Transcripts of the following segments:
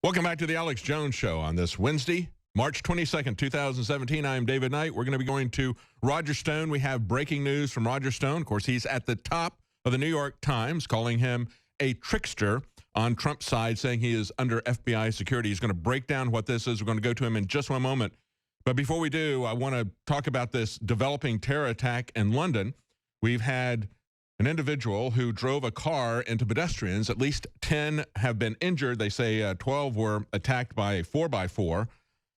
Welcome back to the Alex Jones Show on this Wednesday, March 22nd, 2017. I am David Knight. We're going to be going to Roger Stone. We have breaking news from Roger Stone. Of course, he's at the top of the New York Times, calling him a trickster on Trump's side, saying he is under FBI security. He's going to break down what this is. We're going to go to him in just one moment. But before we do, I want to talk about this developing terror attack in London. We've had an individual who drove a car into pedestrians. At least 10 have been injured. They say 12 were attacked by a 4x4.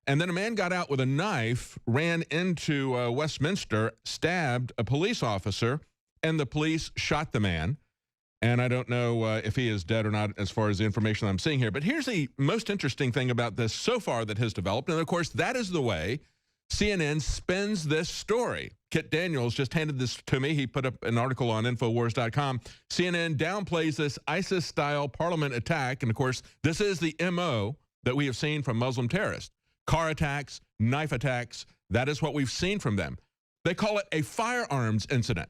And then a man got out with a knife, ran into Westminster, stabbed a police officer, and the police shot the man. And I don't know if he is dead or not as far as the information I'm seeing here. But here's the most interesting thing about this so far that has developed. And, of course, that is the way CNN spins this story. Kit Daniels just handed this to me. He put up an article on Infowars.com. CNN downplays this ISIS-style parliament attack. And, of course, this is the MO that we have seen from Muslim terrorists. Car attacks, knife attacks, that is what we've seen from them. They call it a firearms incident.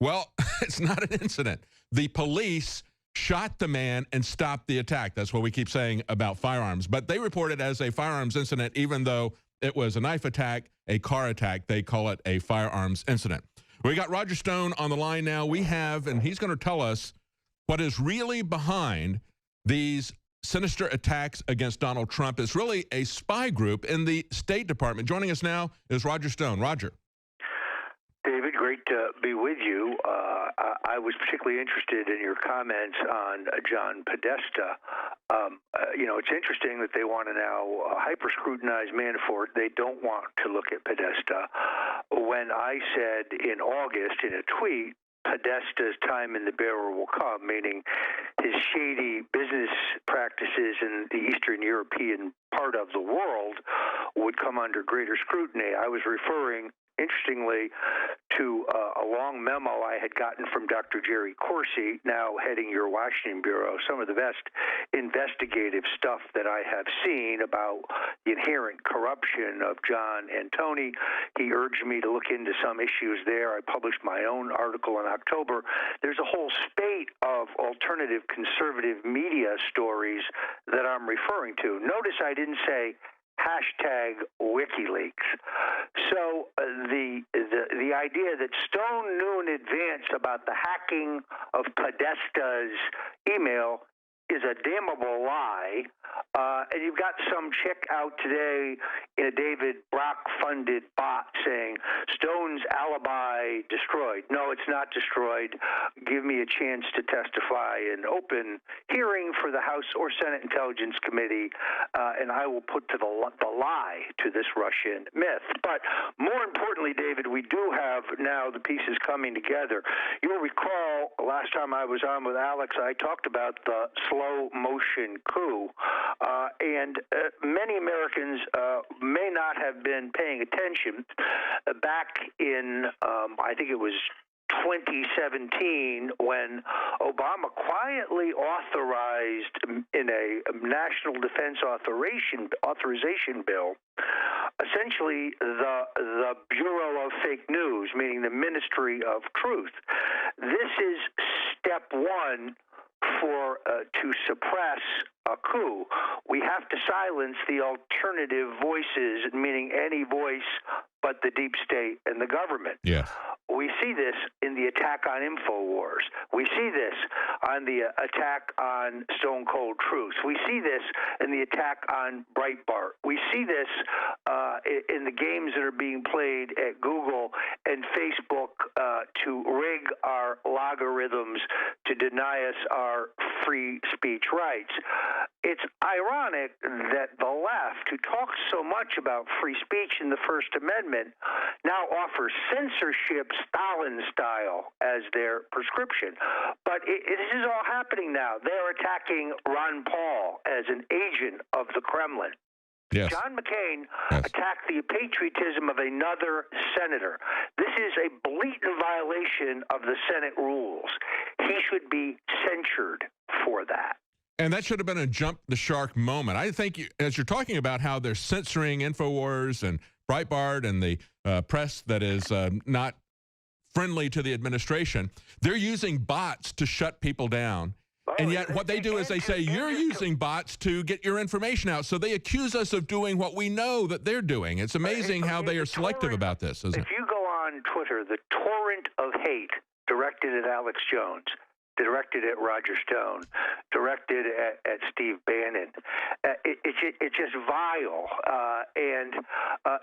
Well, it's not an incident. The police shot the man and stopped the attack. That's what we keep saying about firearms. But they report it as a firearms incident, even though it was a knife attack, a car attack. They call it a firearms incident. We got Roger Stone on the line now. We have, and he's going to tell us what is really behind these sinister attacks against Donald Trump. It's really a spy group in the State Department. Joining us now is Roger Stone. Roger. David, great to be with you. I was particularly interested in your comments on John Podesta. It's interesting that they want to now hyper-scrutinize Manafort. They don't want to look at Podesta. When I said in August in a tweet, Podesta's time in the barrel will come, meaning his shady business practices in the Eastern European part of the world would come under greater scrutiny. I was referring, interestingly, to a long memo I had gotten from Dr. Jerry Corsi, now heading your Washington Bureau, some of the best investigative stuff that I have seen about the inherent corruption of John and Tony. He urged me to look into some issues there. I published my own article in October. There's a whole spate of alternative conservative media stories that I'm referring to. Notice I didn't say hashtag WikiLeaks. So the idea that Stone knew in advance about the hacking of Podesta's email is a damnable lie. And you've got some chick out today in a David Brock-funded bot saying, Stone's alibi destroyed. No, it's not destroyed. Give me a chance to testify in open hearing for the House or Senate Intelligence Committee, and I will put to the lie to this Russian myth. But more importantly, David, we do have now the pieces coming together. You'll recall last time I was on with Alex, I talked about the slow motion coup, and many Americans may not have been paying attention. Back in, I think it was 2017, when Obama quietly authorized in a national defense authorization bill, essentially the Bureau of Fake News, meaning the Ministry of Truth. This is step one for to suppress a coup. We have to silence the alternative voices, meaning any voice but the deep state and the government. Yes. We see this in the attack on Infowars. We see this on the attack on Stone Cold Truth. We see this in the attack on Breitbart. We see this in the games that are being played at Google and Facebook to rig our logarithms to deny us our free speech rights. It's ironic that the left, who talks so much about free speech in the First Amendment, now offers censorship Stalin style as their prescription. But this is all happening now. They're attacking Ron Paul as an agent of the Kremlin. Yes. John McCain attacked the patriotism of another senator. This is a blatant violation of the Senate rules. He should be censured for that. And that should have been a jump the shark moment. I think, as you're talking about how they're censoring Infowars and Breitbart and the press that is not friendly to the administration, they're using bots to shut people down. And yet what they do is they say, you're using bots to get your information out. So they accuse us of doing what we know that they're doing. It's amazing how they are selective about this, isn't it? If you go on Twitter, the torrent of hate directed at Alex Jones, directed at Roger Stone, directed at Steve Bannon. It's just vile, and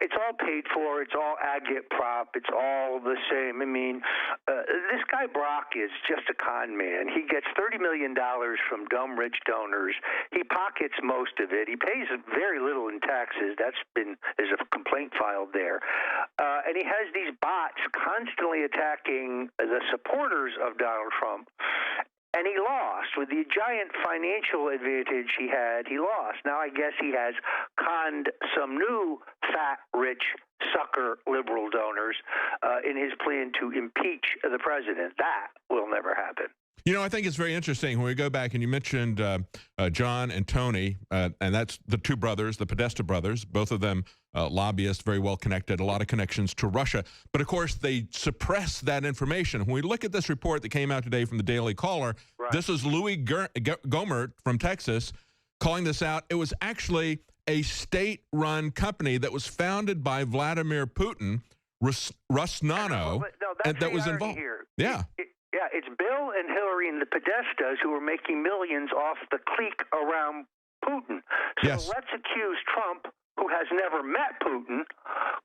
it's all paid for. It's all agitprop. It's all the same. I mean, this guy Brock is just a con man. He gets $30 million from dumb rich donors. He pockets most of it. He pays very little in taxes. There's a complaint filed there. And he has these bots constantly attacking the supporters of Donald Trump. And he lost. With the giant financial advantage he had, he lost. Now I guess he has conned some new fat, rich, sucker liberal donors in his plan to impeach the president. That will never happen. You know, I think it's very interesting when we go back, and you mentioned John and Tony, and that's the two brothers, the Podesta brothers, both of them lobbyists, very well connected, a lot of connections to Russia. But, of course, they suppress that information. When we look at this report that came out today from the Daily Caller, right. This is Louis Gohmert from Texas calling this out. It was actually a state-run company that was founded by Vladimir Putin, Rusnano, and that was involved. Here. Yeah. Yeah, it's Bill and Hillary and the Podestas who are making millions off the clique around Putin. So yes. Let's accuse Trump, who has never met Putin,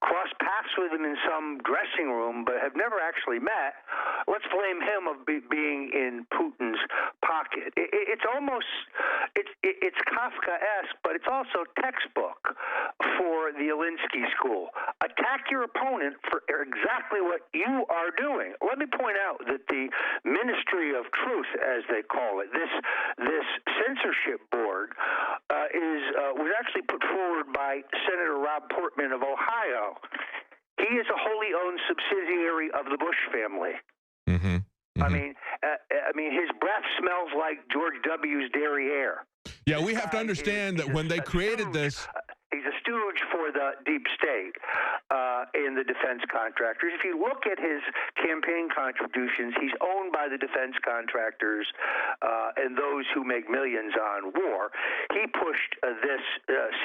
crossed paths with him in some dressing room, but have never actually met. Let's blame him of being in Putin's pocket. It's almost, it's Kafkaesque, but it's also textbook for the Alinsky school. Attack your opponent for exactly what you are doing. Let me point out that the Ministry of Truth, as they call it, this censorship board, was actually put forward by Senator Rob Portman of Ohio. He is a wholly owned subsidiary of the Bush family. Mm-hmm. Mm-hmm. I mean, his breath smells like George W.'s derriere. Yeah, we have to understand that when they created this, he's a stooge for the deep state and the defense contractors. If you look at his campaign contributions, he's owned by the defense contractors and those who make millions on war. He pushed this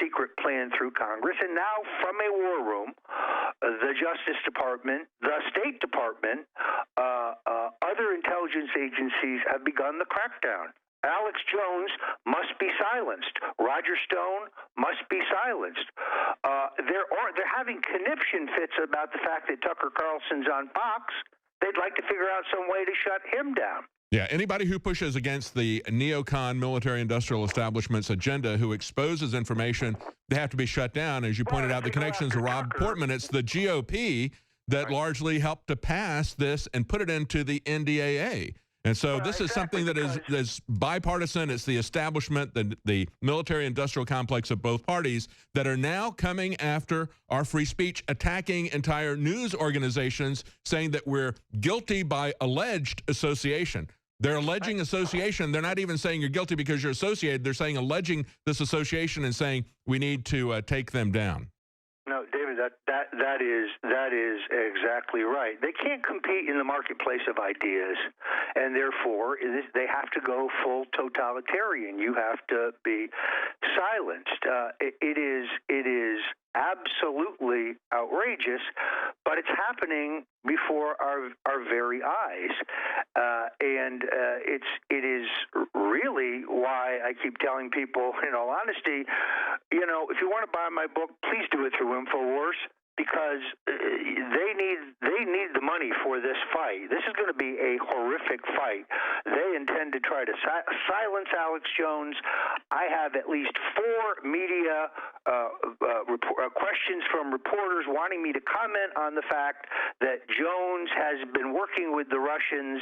secret plan through Congress, and now from a war room, the Justice Department, the State Department, other intelligence agencies have begun the crackdown. Alex Jones must be silenced. Roger Stone must be silenced. They're having conniption fits about the fact that Tucker Carlson's on Fox. They'd like to figure out some way to shut him down. Yeah, anybody who pushes against the neocon military-industrial establishment's agenda, who exposes information, they have to be shut down. As you pointed out, the connections to Rob Portman, it's the GOP that largely helped to pass this and put it into the NDAA. And so this is something that is bipartisan. It's the establishment, the military-industrial complex of both parties that are now coming after our free speech, attacking entire news organizations, saying that we're guilty by alleged association. They're alleging association. They're not even saying you're guilty because you're associated. They're saying alleging this association and saying we need to take them down. No, David, that is exactly right. They can't compete in the marketplace of ideas, and therefore they have to go full totalitarian. You have to be silenced. It is absolutely outrageous, but it's happening before our very eyes, and it is really why I keep telling people, in all honesty, if you want to buy my book, please do it through InfoWars, because they need the money for this fight. This is going to be a horrific fight. They intend to try to silence Alex Jones. I have at least 4 media questions from reporters wanting me to comment on the fact that Jones has been working with the Russians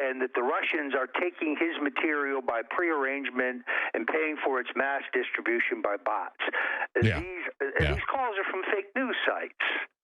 and that the Russians are taking his material by prearrangement and paying for its mass distribution by bots. Yeah. These calls are from fake news sites.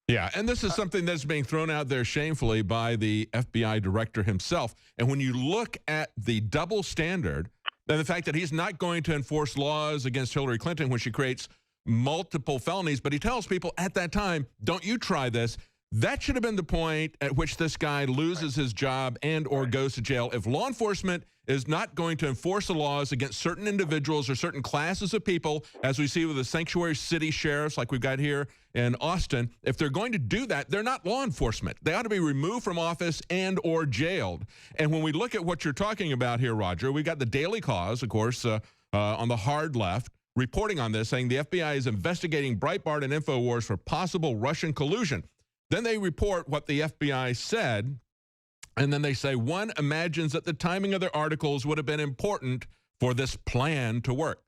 Yeah, and this is something that's being thrown out there shamefully by the FBI director himself. And when you look at the double standard, and the fact that he's not going to enforce laws against Hillary Clinton when she creates multiple felonies, but he tells people at that time, don't you try this. That should have been the point at which this guy loses his job and or goes to jail. If law enforcement is not going to enforce the laws against certain individuals or certain classes of people, as we see with the sanctuary city sheriffs like we've got here in Austin, if they're going to do that, they're not law enforcement. They ought to be removed from office and or jailed. And when we look at what you're talking about here, Roger, we got the Daily Cause, of course, on the hard left, reporting on this, saying the FBI is investigating Breitbart and InfoWars for possible Russian collusion. Then they report what the FBI said, and then they say, one imagines that the timing of their articles would have been important for this plan to work.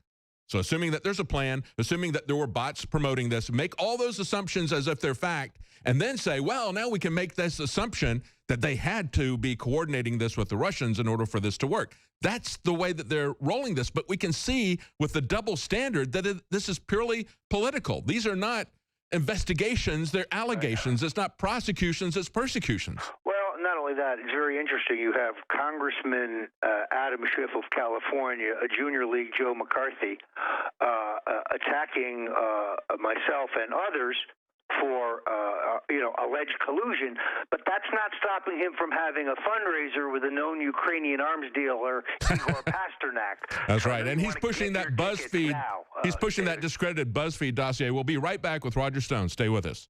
So assuming that there's a plan, assuming that there were bots promoting this, make all those assumptions as if they're fact, and then say, well, now we can make this assumption that they had to be coordinating this with the Russians in order for this to work. That's the way that they're rolling this. But we can see with the double standard that this is purely political. These are not investigations, they're allegations. It's not prosecutions, it's persecutions. Well, not only that, it's very interesting. You have Congressman Adam Schiff of California, a junior league Joe McCarthy, attacking myself and others for alleged collusion, but that's not stopping him from having a fundraiser with a known Ukrainian arms dealer, Igor Pasternak. That's right, and he's pushing that BuzzFeed. He's pushing that discredited BuzzFeed dossier. We'll be right back with Roger Stone. Stay with us.